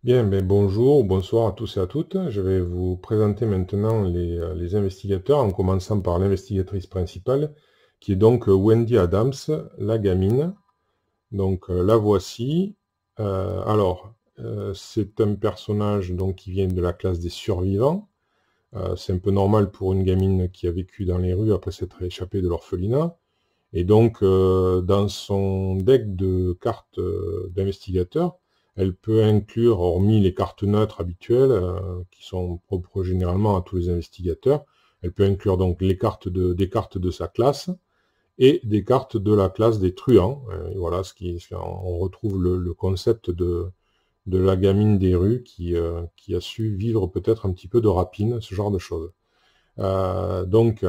Bien, ben bonjour ou bonsoir à tous et à toutes. Je vais vous présenter maintenant les investigateurs, en commençant par l'investigatrice principale, qui est donc Wendy Adams, la gamine. Donc la voici. C'est un personnage donc qui vient de la classe des survivants. C'est un peu normal pour une gamine qui a vécu dans les rues après s'être échappée de l'orphelinat. Et donc, dans son deck de cartes d'investigateur, elle peut inclure, hormis les cartes neutres habituelles, qui sont propres généralement à tous les investigateurs, elle peut inclure donc des cartes de sa classe et des cartes de la classe des truands. Et voilà, on retrouve le concept de la gamine des rues qui a su vivre peut-être un petit peu de rapine, ce genre de choses. Donc,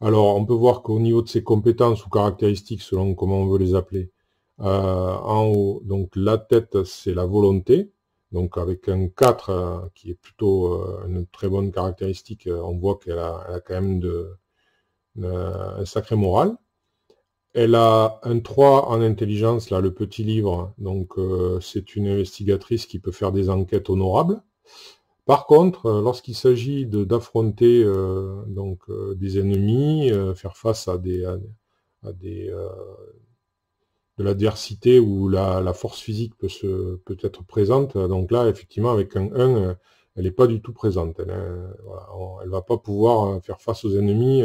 alors, on peut voir qu'au niveau de ses compétences ou caractéristiques, selon comment on veut les appeler, en haut, donc la tête, c'est la volonté. Donc avec un 4 qui est plutôt une très bonne caractéristique, on voit elle a quand même un sacré moral. Elle a un 3 en intelligence, là, le petit livre. Donc c'est une investigatrice qui peut faire des enquêtes honorables. Par contre, lorsqu'il s'agit d'affronter des ennemis, faire face à de l'adversité où la force physique peut être présente, donc là, effectivement, avec un 1, elle n'est pas du tout présente. Elle va pas pouvoir faire face aux ennemis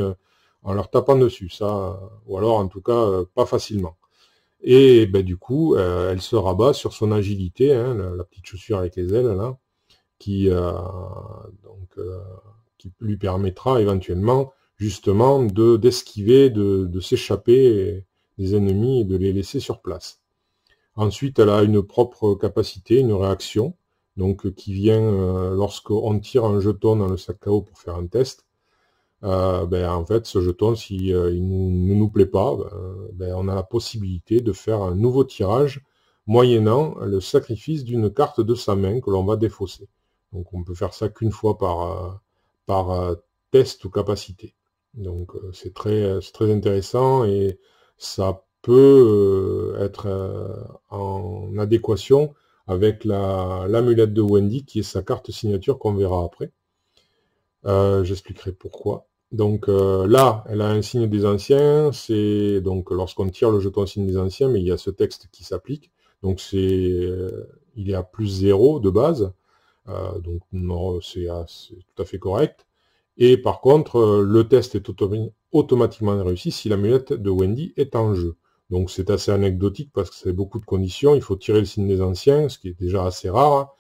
en leur tapant dessus, ça, ou alors en tout cas pas facilement. Et ben, du coup, elle se rabat sur son agilité, hein, la petite chaussure avec les ailes là, qui, euh, donc, euh, qui lui permettra éventuellement justement d'esquiver, de s'échapper des ennemis et de les laisser sur place. Ensuite, elle a une propre capacité, une réaction, donc qui vient lorsqu'on tire un jeton dans le sac à eau pour faire un test. En fait, ce jeton, si ne nous plaît pas, on a la possibilité de faire un nouveau tirage moyennant le sacrifice d'une carte de sa main que l'on va défausser. Donc on peut faire ça qu'une fois par test ou capacité. Donc c'est très intéressant et ça peut être en adéquation avec l'amulette de Wendy qui est sa carte signature qu'on verra après. J'expliquerai pourquoi. Donc là, elle a un signe des anciens, c'est donc lorsqu'on tire le jeton signe des anciens, mais il y a ce texte qui s'applique. Donc il est à plus 0 de base, donc non, c'est tout à fait correct. Et par contre, le test est automatiquement réussi si l'amulette de Wendy est en jeu. Donc c'est assez anecdotique parce que c'est beaucoup de conditions. Il faut tirer le signe des anciens, ce qui est déjà assez rare.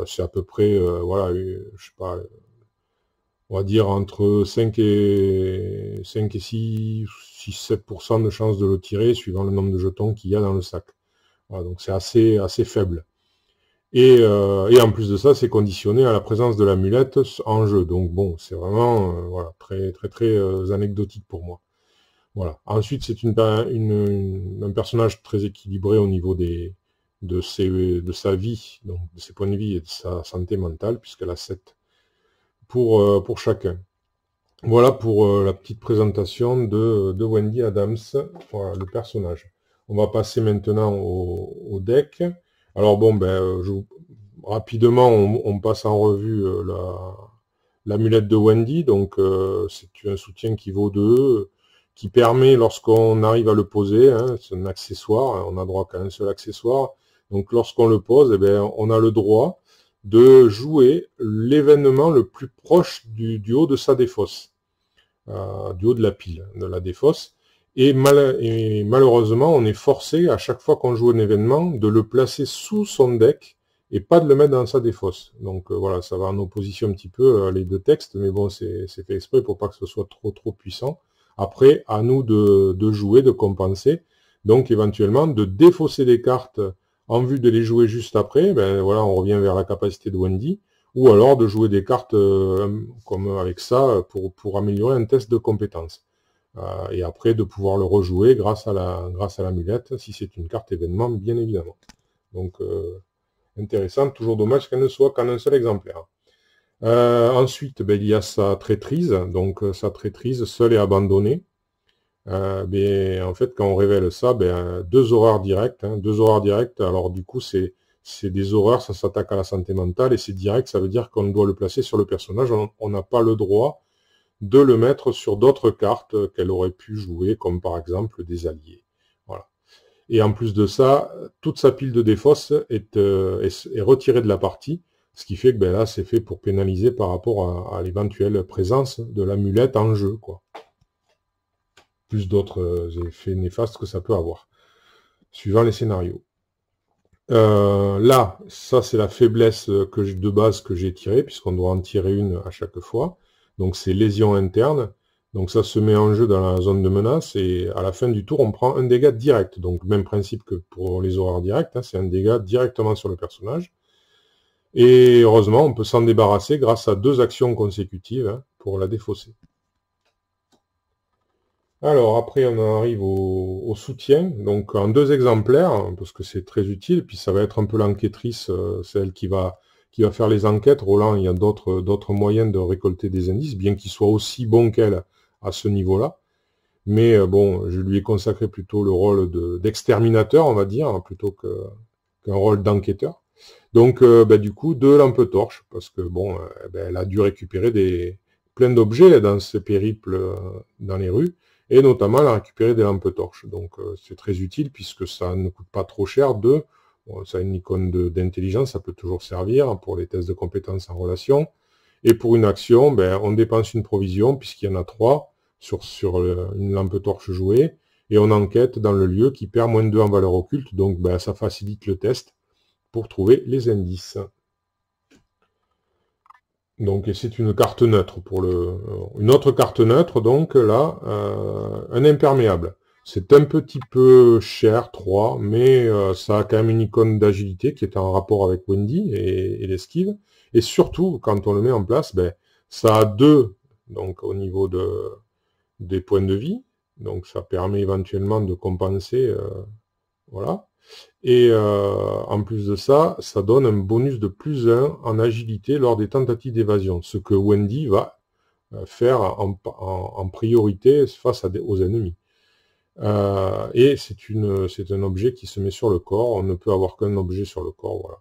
C'est à peu près, voilà, je sais pas, on va dire entre 5 et 6-7% de chances de le tirer, suivant le nombre de jetons qu'il y a dans le sac. Voilà, donc c'est assez faible. Et en plus de ça, c'est conditionné à la présence de l'amulette en jeu. Donc bon, c'est vraiment voilà, très anecdotique pour moi. Voilà. Ensuite, c'est un personnage très équilibré au niveau de sa vie, donc de ses points de vie et de sa santé mentale, puisqu'elle a 7 pour chacun. Voilà pour la petite présentation de Wendy Adams, voilà, le personnage. On va passer maintenant au deck. Alors bon, rapidement, on passe en revue l'amulette de Wendy. Donc c'est un soutien qui vaut 2, qui permet, lorsqu'on arrive à le poser, hein, c'est un accessoire, on a droit qu'à un seul accessoire. Donc lorsqu'on le pose, on a le droit de jouer l'événement le plus proche du haut de sa défausse, du haut de la pile, de la défausse. Et malheureusement, on est forcé, à chaque fois qu'on joue un événement, de le placer sous son deck et pas de le mettre dans sa défausse. Donc voilà, ça va en opposition un petit peu les deux textes, mais bon, c'est fait exprès pour pas que ce soit trop puissant. Après, à nous de jouer, de compenser, donc éventuellement de défausser des cartes en vue de les jouer juste après. Ben voilà, on revient vers la capacité de Wendy, ou alors de jouer des cartes comme avec ça pour améliorer un test de compétence. Et après de pouvoir le rejouer grâce à l'amulette, si c'est une carte événement, bien évidemment. Donc intéressant, toujours dommage qu'elle ne soit qu'en un seul exemplaire. Ensuite, il y a sa traîtrise, donc sa traîtrise seule et abandonnée. En fait, quand on révèle ça, 2 horreurs directes, hein, 2 horreurs directes, alors du coup, c'est c'est des horreurs, ça s'attaque à la santé mentale, et c'est direct, ça veut dire qu'on doit le placer sur le personnage, on n'a pas le droit de le mettre sur d'autres cartes qu'elle aurait pu jouer, comme par exemple des alliés. Voilà. Et en plus de ça, toute sa pile de défausse est retirée de la partie, ce qui fait que là, c'est fait pour pénaliser par rapport à l'éventuelle présence de l'amulette en jeu, quoi. Plus d'autres effets néfastes que ça peut avoir, suivant les scénarios. Là, ça c'est la faiblesse de base que j'ai tirée, puisqu'on doit en tirer une à chaque fois. Donc c'est lésion interne. Donc ça se met en jeu dans la zone de menace, et à la fin du tour, on prend un dégât direct. Donc même principe que pour les horreurs directes, hein, c'est un dégât directement sur le personnage. Et heureusement, on peut s'en débarrasser grâce à 2 actions consécutives, hein, pour la défausser. Alors après, on en arrive au soutien, donc en 2 exemplaires, hein, parce que c'est très utile, puis ça va être un peu l'enquêtrice, celle qui va faire les enquêtes. Roland, il y a d'autres moyens de récolter des indices, bien qu'il soit aussi bon qu'elle à ce niveau-là. Mais bon, je lui ai consacré plutôt le rôle d'exterminateur, on va dire, plutôt qu'un rôle d'enquêteur. Donc du coup, 2 lampes torches, parce que bon, elle a dû récupérer plein d'objets dans ses périples dans les rues, et notamment elle a récupéré des lampes torches. Donc c'est très utile, puisque ça ne coûte pas trop cher. Bon, ça a une icône d'intelligence, ça peut toujours servir pour les tests de compétences en relation. Et pour une action, on dépense une provision, puisqu'il y en a 3 sur une lampe torche jouée, et on enquête dans le lieu qui perd -2 en valeur occulte, donc ça facilite le test pour trouver les indices. Donc c'est une carte neutre une autre carte neutre, donc là, un imperméable. C'est un petit peu cher, 3, mais ça a quand même une icône d'agilité qui est en rapport avec Wendy et l'esquive. Et surtout, quand on le met en place, ça a 2, donc au niveau des points de vie. Donc ça permet éventuellement de compenser, voilà. Et en plus de ça, ça donne un bonus de +1 en agilité lors des tentatives d'évasion, ce que Wendy va faire en priorité face aux ennemis. Et c'est un objet qui se met sur le corps, on ne peut avoir qu'un objet sur le corps, voilà.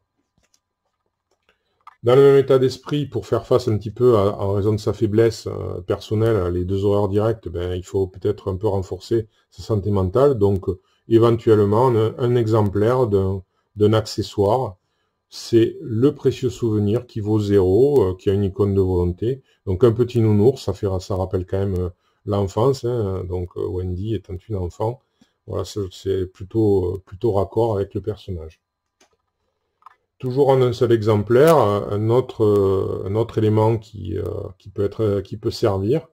Dans le même état d'esprit, pour faire face un petit peu en raison de sa faiblesse personnelle, les 2 horreurs directes, il faut peut-être un peu renforcer sa santé mentale, donc éventuellement un exemplaire d'un accessoire, c'est le précieux souvenir qui vaut 0, qui a une icône de volonté, donc un petit nounours, ça rappelle quand même l'enfance, hein, donc Wendy étant une enfant, voilà, c'est plutôt raccord avec le personnage. Toujours en un seul exemplaire, un autre élément qui peut servir,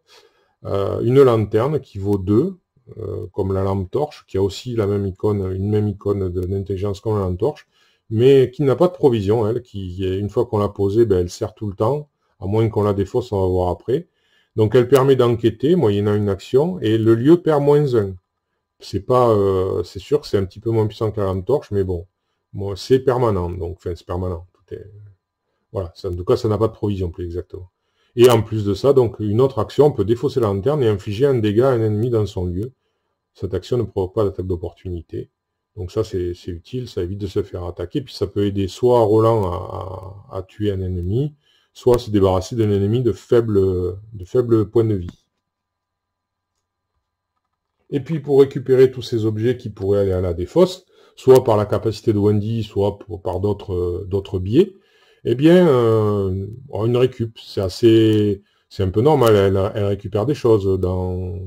une lanterne qui vaut 2, comme la lampe torche, qui a aussi une même icône d'intelligence comme la lampe torche, mais qui n'a pas de provision, elle, une fois qu'on l'a posée, elle sert tout le temps, à moins qu'on la défausse, on va voir après. Donc elle permet d'enquêter, moyennant une action, et le lieu perd -1. C'est sûr que c'est un petit peu moins puissant que la lampe torche, mais bon, c'est permanent, donc c'est permanent. Voilà, en tout cas, ça n'a pas de provision, plus exactement. Et en plus de ça, donc une autre action, on peut défausser la lanterne et infliger un dégât à un ennemi dans son lieu. Cette action ne provoque pas d'attaque d'opportunité. Donc ça, c'est utile, ça évite de se faire attaquer, puis ça peut aider soit Roland à tuer un ennemi, soit à se débarrasser d'un ennemi de faible point de vie. Et puis pour récupérer tous ces objets qui pourraient aller à la défausse, soit par la capacité de Wendy, soit par d'autres biais, eh bien, une récup, c'est un peu normal, elle récupère des choses dans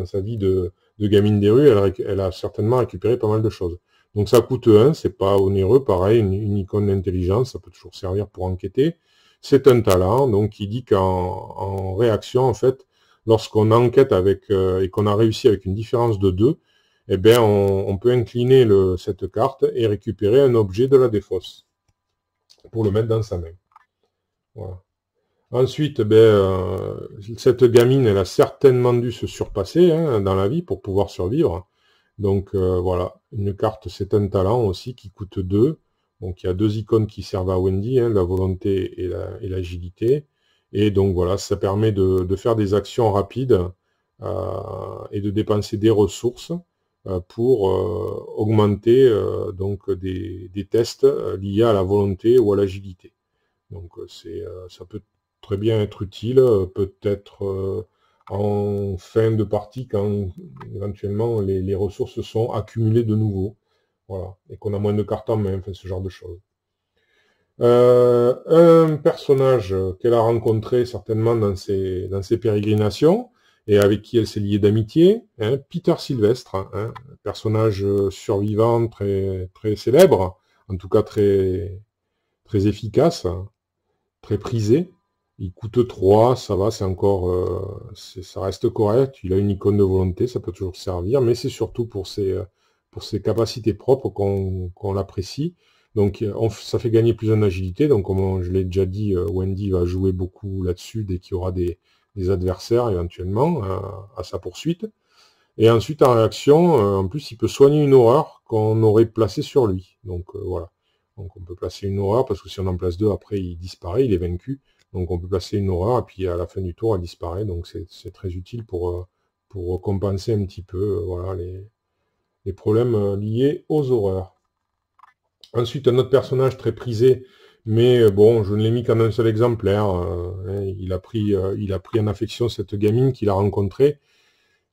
sa vie de gamine des rues, elle a certainement récupéré pas mal de choses. Donc ça coûte 1, c'est pas onéreux, pareil, une icône d'intelligence, ça peut toujours servir pour enquêter. C'est un talent, donc qui dit qu'en réaction, en fait, lorsqu'on enquête et qu'on a réussi avec une différence de 2, eh bien, on peut incliner cette carte et récupérer un objet de la défausse pour le mettre dans sa main. Voilà. Ensuite, cette gamine, elle a certainement dû se surpasser dans la vie pour pouvoir survivre. Donc voilà, une carte, c'est un talent aussi qui coûte 2. Donc il y a 2 icônes qui servent à Wendy, la volonté et l'agilité. Et donc voilà, ça permet de faire des actions rapides et de dépenser des ressources pour augmenter donc des tests liés à la volonté ou à l'agilité. Donc ça peut très bien être utile, peut-être en fin de partie quand éventuellement les ressources sont accumulées de nouveau. Voilà, et qu'on a moins de cartes en main, enfin ce genre de choses. Un personnage qu'elle a rencontré certainement dans ses pérégrinations, et avec qui elle s'est liée d'amitié, hein, Peter Sylvestre, hein, personnage survivant très, très célèbre, en tout cas très, très efficace, très prisé. Il coûte 3, ça va, c'est encore, ça reste correct. Il a une icône de volonté, ça peut toujours servir, mais c'est surtout pour ses capacités propres qu'on l'apprécie. Donc ça fait gagner plus en agilité. Donc comme je l'ai déjà dit, Wendy va jouer beaucoup là-dessus dès qu'il y aura des adversaires éventuellement à sa poursuite. Et ensuite en réaction, en plus il peut soigner une horreur qu'on aurait placée sur lui. Donc voilà. Donc on peut placer une horreur, parce que si on en place deux, après il disparaît, il est vaincu. Donc on peut placer une horreur, et puis à la fin du tour, elle disparaît. Donc c'est très utile pour compenser un petit peu voilà, les problèmes liés aux horreurs. Ensuite, un autre personnage très prisé, mais bon, je ne l'ai mis qu'en un seul exemplaire. Hein, il a pris en affection cette gamine qu'il a rencontrée.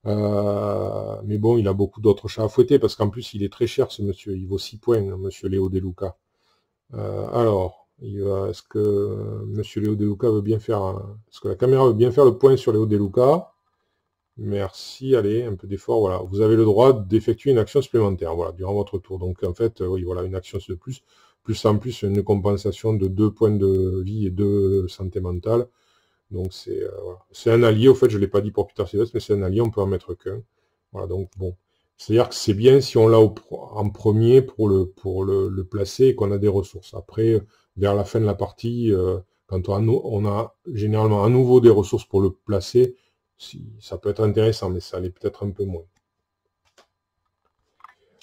Mais bon, il a beaucoup d'autres chats à fouetter, parce qu'en plus, il est très cher, ce monsieur. Il vaut 6 points, hein, monsieur Léo De Luca. Alors, est-ce que monsieur Léo De Luca veut bien faire... Est-ce que la caméra veut bien faire le point sur Léo De Luca? Merci, allez, un peu d'effort, voilà. Vous avez le droit d'effectuer une action supplémentaire, voilà, durant votre tour. Donc, en fait, oui, voilà, une action de plus. Plus en plus, une compensation de 2 points de vie et 2 santé mentale. Donc, voilà. C'est un allié, au fait, je ne l'ai pas dit pour Peter Sylvestre, mais c'est un allié, on peut en mettre qu'un. Voilà, donc, bon. C'est-à-dire que c'est bien si on l'a en premier pour le placer et qu'on a des ressources. Après, vers la fin de la partie, quand on a généralement à nouveau des ressources pour le placer, ça peut être intéressant, mais ça l'est peut-être un peu moins.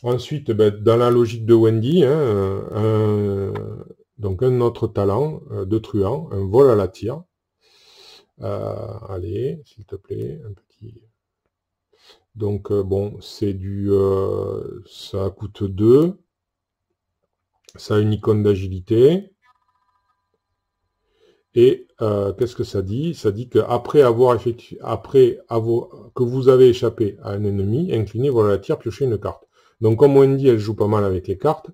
Ensuite, dans la logique de Wendy, hein, donc un autre talent de truand, un vol à la tire. Allez, s'il te plaît, un petit... Donc, bon, c'est ça coûte 2. Ça a une icône d'agilité. Et qu'est-ce que ça dit? Ça dit qu'après que vous avez échappé à un ennemi, incliné, voilà la tire, piochez une carte. Donc comme Wendy, elle joue pas mal avec les cartes,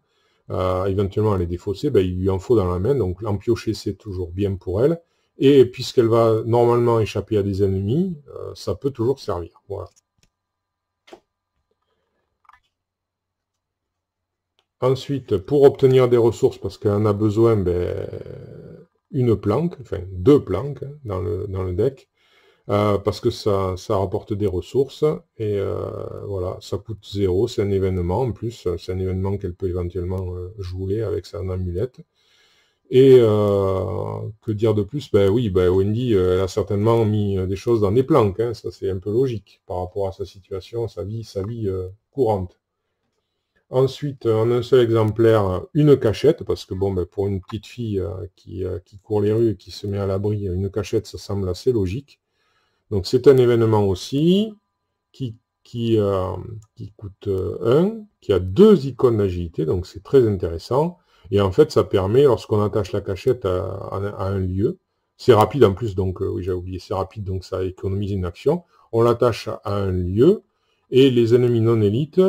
éventuellement elle est défaussée, il lui en faut dans la main, donc en piocher c'est toujours bien pour elle. Et puisqu'elle va normalement échapper à des ennemis, ça peut toujours servir. Voilà. Ensuite, pour obtenir des ressources, parce qu'elle en a besoin, une planque, enfin 2 planques dans le deck, parce que ça rapporte des ressources, et voilà, ça coûte 0, c'est un événement, en plus, c'est un événement qu'elle peut éventuellement jouer avec son amulette. Et que dire de plus? Oui, Wendy, elle a certainement mis des choses dans des planques, hein, ça c'est un peu logique, par rapport à sa situation, sa vie courante. Ensuite, en un seul exemplaire, une cachette, parce que bon, pour une petite fille qui court les rues et qui se met à l'abri, une cachette, ça semble assez logique. Donc c'est un événement aussi qui coûte 1, qui a 2 icônes d'agilité, donc c'est très intéressant. Et en fait, ça permet, lorsqu'on attache la cachette à un lieu, c'est rapide en plus, donc oui, j'ai oublié, c'est rapide, donc ça économise une action. On l'attache à un lieu, et les ennemis non élites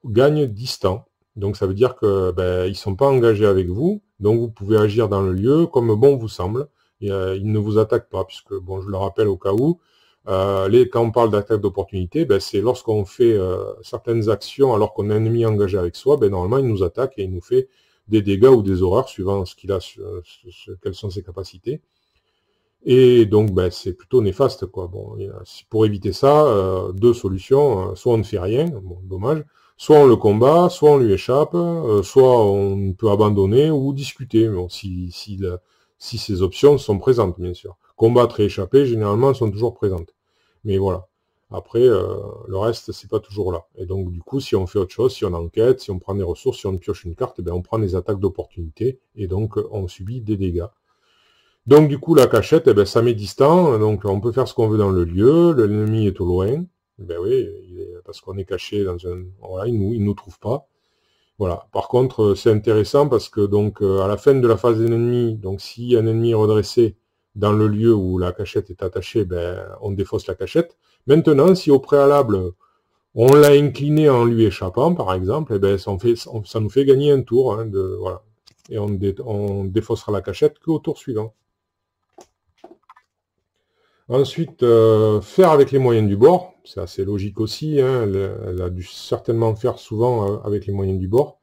gagnent distant. Donc ça veut dire que ils sont pas engagés avec vous, donc vous pouvez agir dans le lieu comme bon vous semble. Ils ne vous attaquent pas, puisque, bon, je le rappelle au cas où, quand on parle d'attaque d'opportunité, c'est lorsqu'on fait certaines actions alors qu'on a un ennemi engagé avec soi, normalement il nous attaque et il nous fait des dégâts ou des horreurs suivant ce qu'il a, quelles sont ses capacités. Et donc c'est plutôt néfaste, quoi. Bon, pour éviter ça, 2 solutions, soit on ne fait rien, bon, dommage, soit on le combat, soit on lui échappe, soit on peut abandonner ou discuter, bon, si ces options sont présentes, bien sûr. Combattre et échapper, généralement, sont toujours présentes. Mais voilà. Après, le reste, c'est pas toujours là. Et donc, du coup, si on fait autre chose, si on enquête, si on prend des ressources, si on pioche une carte, on prend des attaques d'opportunité, et donc, on subit des dégâts. Donc, du coup, la cachette, ça met distant, donc on peut faire ce qu'on veut dans le lieu, l'ennemi est au loin, oui, parce qu'on est caché dans un... Voilà, il nous trouve pas. Voilà. Par contre, c'est intéressant parce que donc à la fin de la phase d'un ennemi, donc si un ennemi est redressé dans le lieu où la cachette est attachée, ben, on défausse la cachette. Maintenant, si au préalable, on l'a incliné en lui échappant, par exemple, eh ben, ça nous fait gagner un tour. Hein, voilà. Et on défaussera la cachette qu'au tour suivant. Ensuite, faire avec les moyens du bord. C'est assez logique aussi. Hein, elle a dû certainement faire souvent avec les moyens du bord.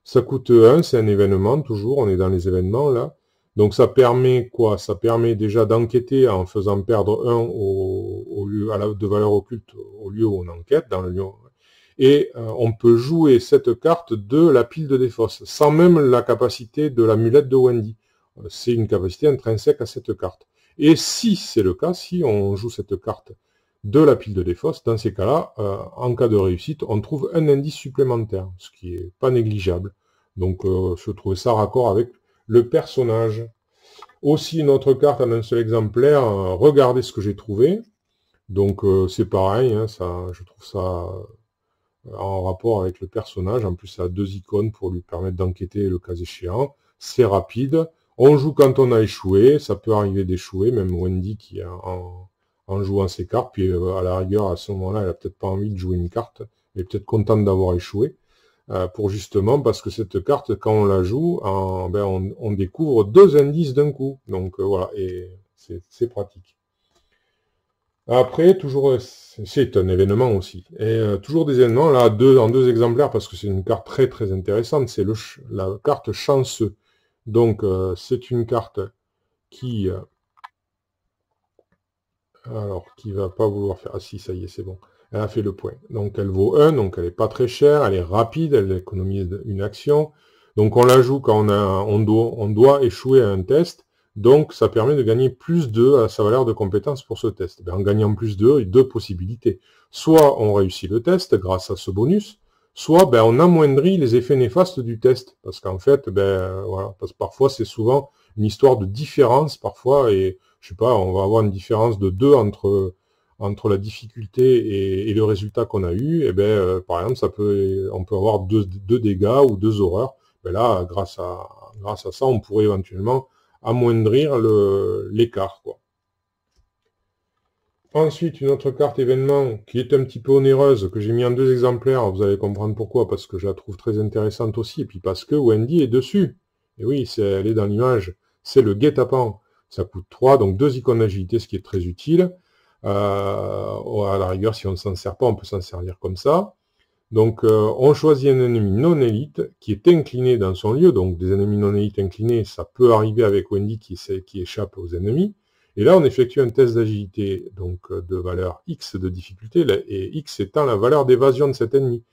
Ça coûte 1, c'est un événement, toujours. On est dans les événements, là. Donc ça permet quoi? Ça permet déjà d'enquêter en faisant perdre 1 au lieu de valeur occulte au lieu où on enquête, dans le lieu. Et on peut jouer cette carte de la pile de défausse, sans même la capacité de l'amulette de Wendy. C'est une capacité intrinsèque à cette carte. Et si c'est le cas, si on joue cette carte de la pile de défausse, dans ces cas-là, en cas de réussite, on trouve un indice supplémentaire, ce qui est pas négligeable. Donc je trouvais ça raccord avec le personnage. Aussi une autre carte en un seul exemplaire, regardez ce que j'ai trouvé. Donc c'est pareil, hein, ça, je trouve ça en rapport avec le personnage. En plus, ça a 2 icônes pour lui permettre d'enquêter le cas échéant. C'est rapide. On joue quand on a échoué. Ça peut arriver d'échouer, même Wendy qui en jouant ses cartes. Puis à la rigueur, à ce moment-là, elle a peut-être pas envie de jouer une carte. Elle est peut-être contente d'avoir échoué. Pour justement, parce que cette carte, quand on la joue, ben on découvre 2 indices d'un coup. Donc voilà, et c'est pratique. Après, toujours, c'est un événement aussi. Et toujours des événements, là, en 2 exemplaires, parce que c'est une carte très très intéressante, c'est la carte chanceux. Donc, c'est une carte qui... alors, qui va pas vouloir faire... Ah si, ça y est, c'est bon. Elle a fait le point. Donc, elle vaut 1, donc elle est pas très chère, elle est rapide, elle économise une action. Donc, on la joue quand on doit échouer à un test. Donc, ça permet de gagner plus 2 à sa valeur de compétence pour ce test. Ben, en gagnant plus 2, il y a 2 possibilités. Soit on réussit le test grâce à ce bonus, soit ben, on amoindrit les effets néfastes du test. Parce qu'en fait, ben, voilà, parce que parfois, c'est souvent une histoire de différence, parfois, et je sais pas, on va avoir une différence de 2 entre la difficulté et le résultat qu'on a eu. Et ben, par exemple, on peut avoir 2 dégâts ou 2 horreurs. Ben là, grâce à ça, on pourrait éventuellement amoindrir l'écart, quoi. Ensuite, une autre carte événement qui est un petit peu onéreuse, que j'ai mis en 2 exemplaires, vous allez comprendre pourquoi, parce que je la trouve très intéressante aussi, et puis parce que Wendy est dessus. Et oui, elle est dans l'image, c'est le guet-apens. Ça coûte 3, donc 2 icônes d'agilité, ce qui est très utile. À la rigueur, si on ne s'en sert pas, on peut s'en servir comme ça. Donc, on choisit un ennemi non élite qui est incliné dans son lieu. Donc, des ennemis non élites inclinés, ça peut arriver avec Wendy qui échappe aux ennemis. Et là, on effectue un test d'agilité, donc de valeur X de difficulté, et X étant la valeur d'évasion de cet ennemi.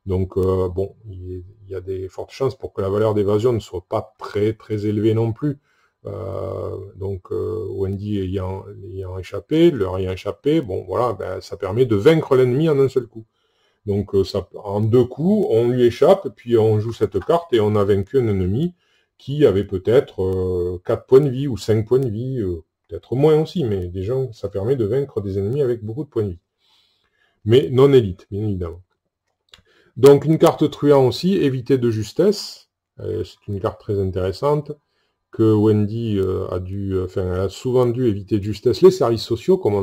Donc, bon, il y a des fortes chances pour que la valeur d'évasion ne soit pas très très élevée non plus. Donc, Wendy ayant échappé, leur ayant échappé, bon, voilà, ben, ça permet de vaincre l'ennemi en un seul coup. Donc, en 2 coups, on lui échappe, puis on joue cette carte et on a vaincu un ennemi qui avait peut-être 4 points de vie ou 5 points de vie, peut-être moins aussi, mais déjà, ça permet de vaincre des ennemis avec beaucoup de points de vie. Mais non élite, bien évidemment. Donc, une carte truand aussi, éviter de justesse. C'est une carte très intéressante que Wendy elle a souvent dû éviter de justesse les services sociaux, comme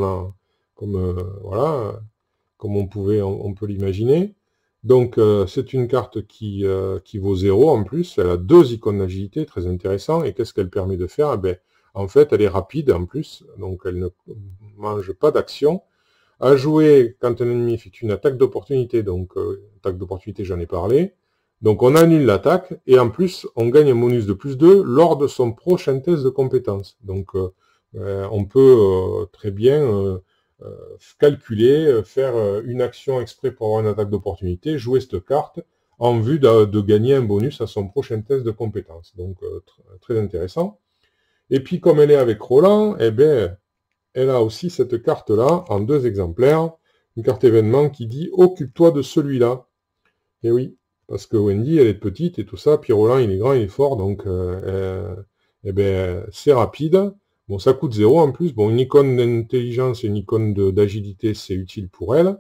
voilà, comme on peut l'imaginer. Donc, c'est une carte qui vaut 0 en plus. Elle a 2 icônes d'agilité, très intéressant. Et qu'est-ce qu'elle permet de faire? Ben, en fait, elle est rapide en plus, donc elle ne mange pas d'action. À jouer quand un ennemi effectue une attaque d'opportunité, donc attaque d'opportunité, j'en ai parlé. Donc, on annule l'attaque, et en plus, on gagne un bonus de plus 2 lors de son prochain test de compétence. Donc, on peut très bien calculer, faire une action exprès pour avoir une attaque d'opportunité, jouer cette carte en vue de gagner un bonus à son prochain test de compétence. Donc, très intéressant. Et puis, comme elle est avec Roland, eh bien, elle a aussi cette carte-là, en 2 exemplaires, une carte événement qui dit « Occupe-toi de celui-là ». Et oui, parce que Wendy, elle est petite et tout ça, puis Roland, il est grand, il est fort, donc eh ben, c'est rapide. Bon, ça coûte 0 en plus. Bon, une icône d'intelligence et une icône d'agilité, c'est utile pour elle.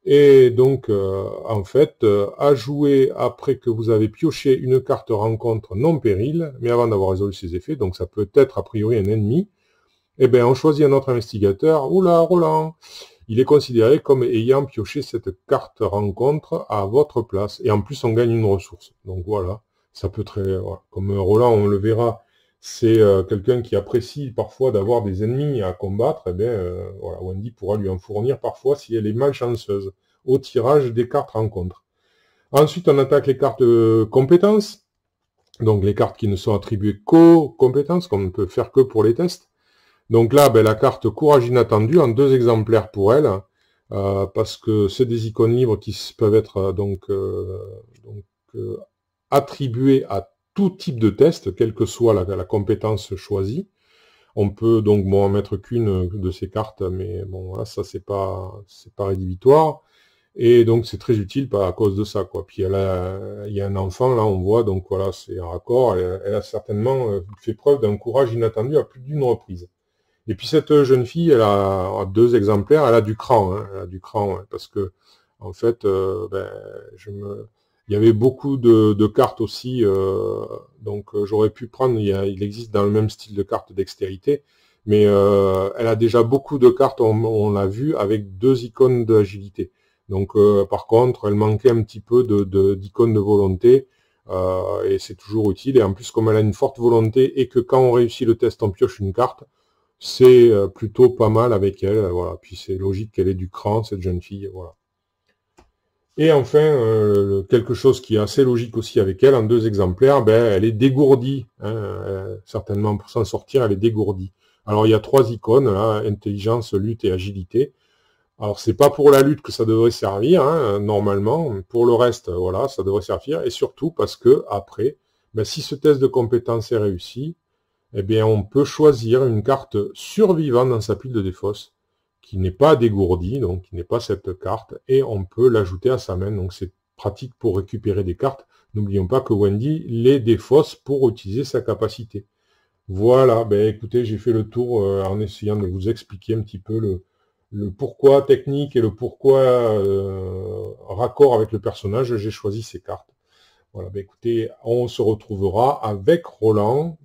Et donc, en fait, à jouer après que vous avez pioché une carte rencontre non péril, mais avant d'avoir résolu ses effets, donc ça peut être a priori un ennemi, eh bien, on choisit un autre investigateur. Oula, Roland, il est considéré comme ayant pioché cette carte rencontre à votre place. Et en plus, on gagne une ressource. Donc voilà, ça peut très... Voilà. Comme Roland, on le verra, c'est quelqu'un qui apprécie parfois d'avoir des ennemis à combattre. Eh bien, voilà, Wendy pourra lui en fournir parfois si elle est malchanceuse au tirage des cartes rencontres. Ensuite, on attaque les cartes compétences. Donc les cartes qui ne sont attribuées qu'aux compétences, qu'on ne peut faire que pour les tests. Donc là, ben, la carte Courage inattendu en 2 exemplaires pour elle, parce que c'est des icônes libres qui peuvent être attribuées à tout type de test, quelle que soit la compétence choisie. On peut donc en mettre qu'une de ces cartes, mais bon, là, ça c'est pas rédhibitoire. Et donc c'est très utile à cause de ça, quoi. Puis il y a un enfant, là on voit, donc voilà, c'est un raccord, elle a certainement fait preuve d'un courage inattendu à plus d'une reprise. Et puis cette jeune fille, elle a 2 exemplaires, elle a du cran, hein, elle a du cran, hein, parce que en fait, il y avait beaucoup de cartes aussi, donc j'aurais pu prendre, il existe dans le même style de cartes dextérité, mais elle a déjà beaucoup de cartes, on l'a vu, avec 2 icônes d'agilité. Donc par contre, elle manquait un petit peu d'icônes de volonté, et c'est toujours utile. Et en plus, comme elle a une forte volonté et que quand on réussit le test, on pioche une carte, c'est plutôt pas mal avec elle, voilà. Puis c'est logique qu'elle ait du cran, cette jeune fille, voilà. Et enfin, quelque chose qui est assez logique aussi avec elle, en 2 exemplaires, ben, elle est dégourdie, hein, certainement pour s'en sortir, elle est dégourdie. Alors il y a 3 icônes, là, intelligence, lutte et agilité. Alors c'est pas pour la lutte que ça devrait servir, hein, normalement. Pour le reste, voilà, ça devrait servir. Et surtout parce que après, ben, si ce test de compétence est réussi, eh bien, on peut choisir une carte survivante dans sa pile de défausse, qui n'est pas dégourdie, donc qui n'est pas cette carte, et on peut l'ajouter à sa main. Donc c'est pratique pour récupérer des cartes. N'oublions pas que Wendy les défausse pour utiliser sa capacité. Voilà, ben écoutez, j'ai fait le tour en essayant de vous expliquer un petit peu le pourquoi technique et le pourquoi raccord avec le personnage. J'ai choisi ces cartes. Voilà, ben écoutez, on se retrouvera avec Roland